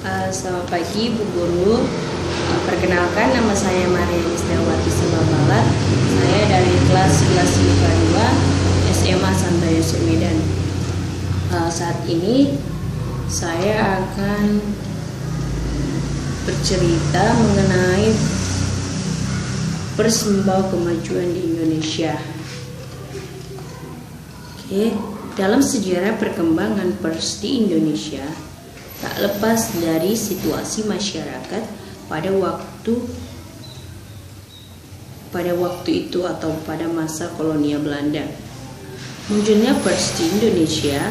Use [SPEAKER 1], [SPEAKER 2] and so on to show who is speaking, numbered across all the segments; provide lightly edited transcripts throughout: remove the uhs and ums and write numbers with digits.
[SPEAKER 1] Selamat pagi Bu Guru. Perkenalkan, nama saya Maria Isdawati Sebabalat. Saya dari kelas 11 IPA 2 SMA Santo Yusuf Medan. Saat ini saya akan bercerita mengenai Pers membawa kemajuan di Indonesia. Dalam sejarah perkembangan pers di Indonesia, tak lepas dari situasi masyarakat pada waktu itu atau pada masa kolonial Belanda. Munculnya pers di Indonesia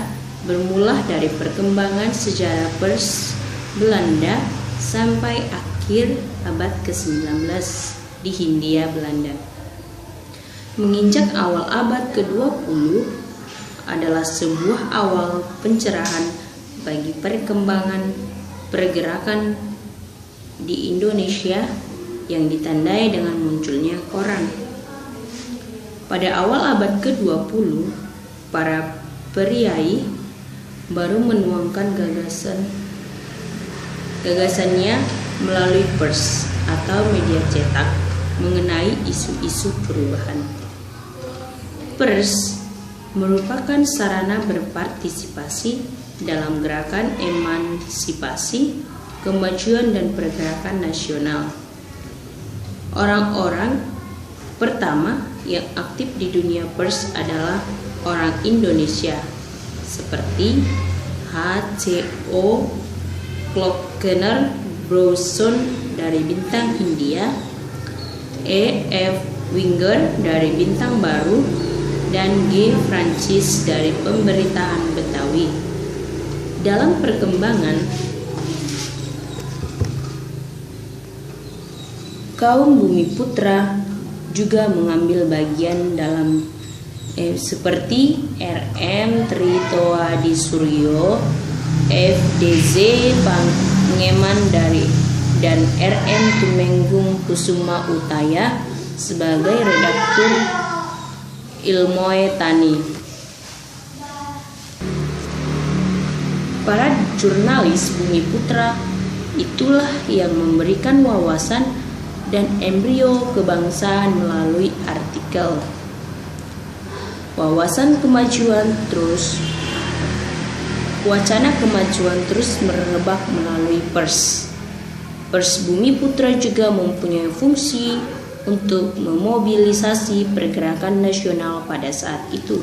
[SPEAKER 1] bermula dari perkembangan sejarah pers Belanda sampai akhir abad ke-19 di Hindia Belanda. Menginjak awal abad ke-20 adalah sebuah awal pencerahan bagi perkembangan pergerakan di Indonesia yang ditandai dengan munculnya koran. Pada awal abad ke-20, para priai baru menuangkan gagasannya melalui pers atau media cetak mengenai isu-isu perubahan. Pers merupakan sarana berpartisipasi dalam gerakan emansipasi, kemajuan dan pergerakan nasional. Orang-orang pertama yang aktif di dunia pers adalah orang Indonesia, seperti H.C.O. Klockner Bronson dari Bintang Hindia, E.F. Winger dari Bintang Baru, dan G. Francis dari Pemberitaan Betawi. Dalam perkembangan, kaum Bumiputra juga mengambil bagian dalam seperti R.M. Tritoadi Suryo, F.D.Z. Pangeman dan R.M. Tumenggung Kusuma Utaya sebagai redaktur Ilmoe Tani. Para jurnalis Bumiputra itulah yang memberikan wawasan dan embrio kebangsaan melalui artikel. Wacana kemajuan terus merebak melalui pers. Pers Bumiputra juga mempunyai fungsi untuk memobilisasi pergerakan nasional pada saat itu.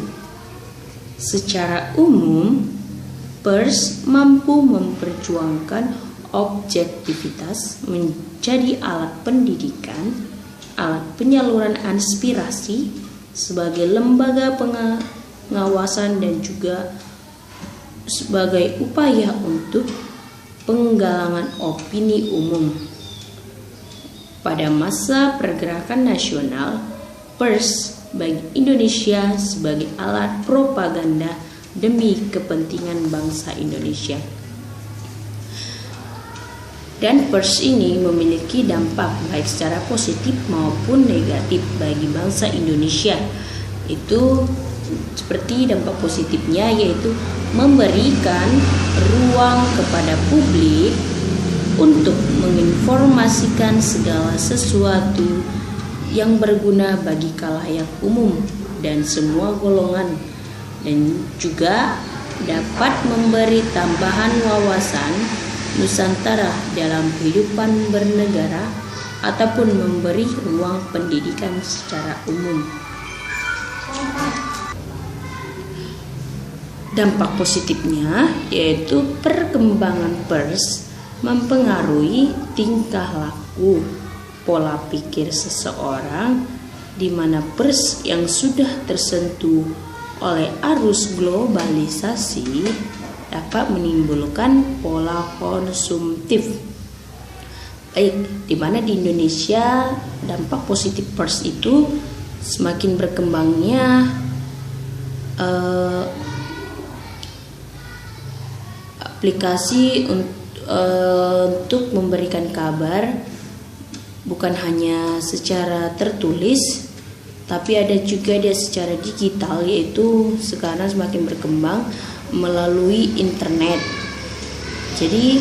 [SPEAKER 1] Secara umum, pers mampu memperjuangkan objektivitas menjadi alat pendidikan, alat penyaluran aspirasi sebagai lembaga pengawasan dan juga sebagai upaya untuk penggalangan opini umum. Pada masa pergerakan nasional, pers bagi Indonesia sebagai alat propaganda demi kepentingan bangsa Indonesia. Dan pers ini memiliki dampak baik secara positif maupun negatif bagi bangsa Indonesia. Itu seperti dampak positifnya, yaitu memberikan ruang kepada publik untuk menginformasikan segala sesuatu yang berguna bagi khalayak umum dan semua golongan, dan juga dapat memberi tambahan wawasan Nusantara dalam kehidupan bernegara ataupun memberi ruang pendidikan secara umum. Dampak positifnya yaitu perkembangan pers mempengaruhi tingkah laku, pola pikir seseorang, di mana pers yang sudah tersentuh oleh arus globalisasi dapat menimbulkan pola konsumtif. Di mana di Indonesia dampak positif pers itu semakin berkembangnya aplikasi untuk memberikan kabar, bukan hanya secara tertulis, tapi ada juga dia secara digital, yaitu sekarang semakin berkembang melalui internet. Jadi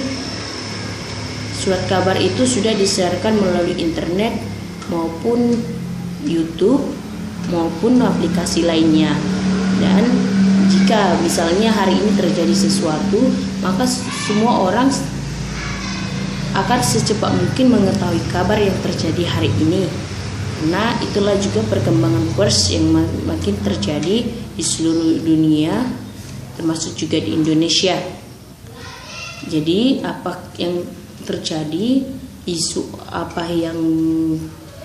[SPEAKER 1] surat kabar itu sudah disiarkan melalui internet maupun YouTube maupun aplikasi lainnya. Dan jika misalnya hari ini terjadi sesuatu, maka semua orang akan secepat mungkin mengetahui kabar yang terjadi hari ini. Nah, itulah juga perkembangan pers yang makin terjadi di seluruh dunia, termasuk juga di Indonesia. Jadi, apa yang terjadi, isu apa yang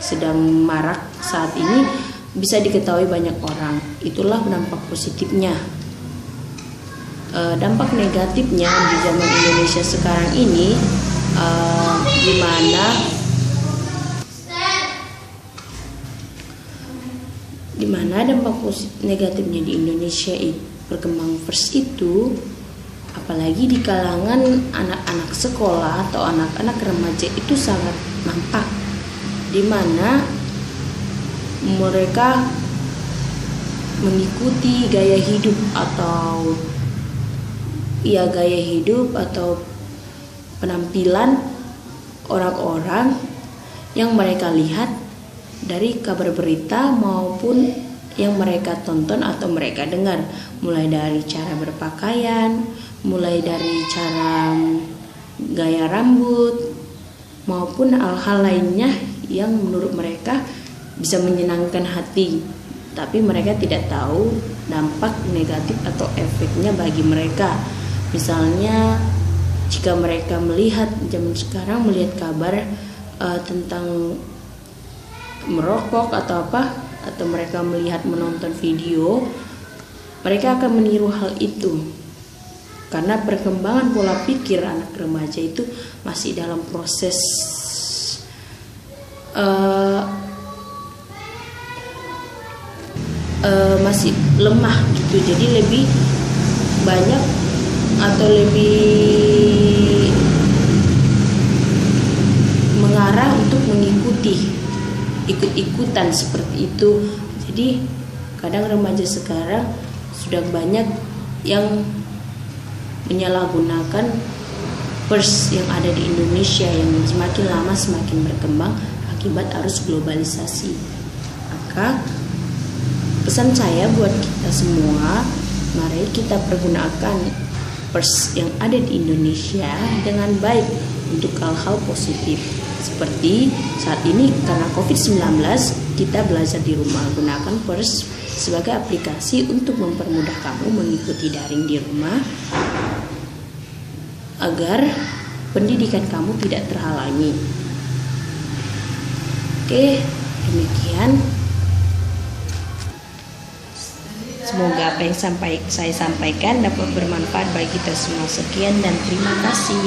[SPEAKER 1] sedang marak saat ini bisa diketahui banyak orang. Itulah dampak positifnya. Dampak negatifnya di zaman Indonesia sekarang ini, dimana dampak negatifnya di Indonesia berkembang pers itu, apalagi di kalangan anak-anak sekolah atau anak-anak remaja itu sangat nampak, dimana mereka mengikuti gaya hidup atau penampilan orang-orang yang mereka lihat dari kabar berita maupun yang mereka tonton atau mereka dengar, mulai dari cara berpakaian, mulai dari cara gaya rambut maupun hal-hal lainnya yang menurut mereka bisa menyenangkan hati, tapi mereka tidak tahu dampak negatif atau efeknya bagi mereka. Misalnya jika mereka melihat zaman sekarang melihat kabar tentang merokok atau atau mereka menonton video, mereka akan meniru hal itu. Karena perkembangan pola pikir anak remaja itu masih dalam proses masih lemah gitu. Jadi lebih banyak atau lebih mengarah untuk ikut-ikutan seperti itu. Jadi kadang remaja sekarang sudah banyak yang menyalahgunakan pers yang ada di Indonesia yang semakin lama semakin berkembang akibat arus globalisasi. Maka pesan saya buat kita semua, mari kita pergunakan pers yang ada di Indonesia dengan baik untuk hal-hal positif. Seperti saat ini karena COVID-19, kita belajar di rumah. Gunakan pers sebagai aplikasi untuk mempermudah kamu mengikuti daring di rumah agar pendidikan kamu tidak terhalangi. Oke, demikian. Semoga apa yang saya sampaikan dapat bermanfaat bagi kita semua. Sekian dan terima kasih.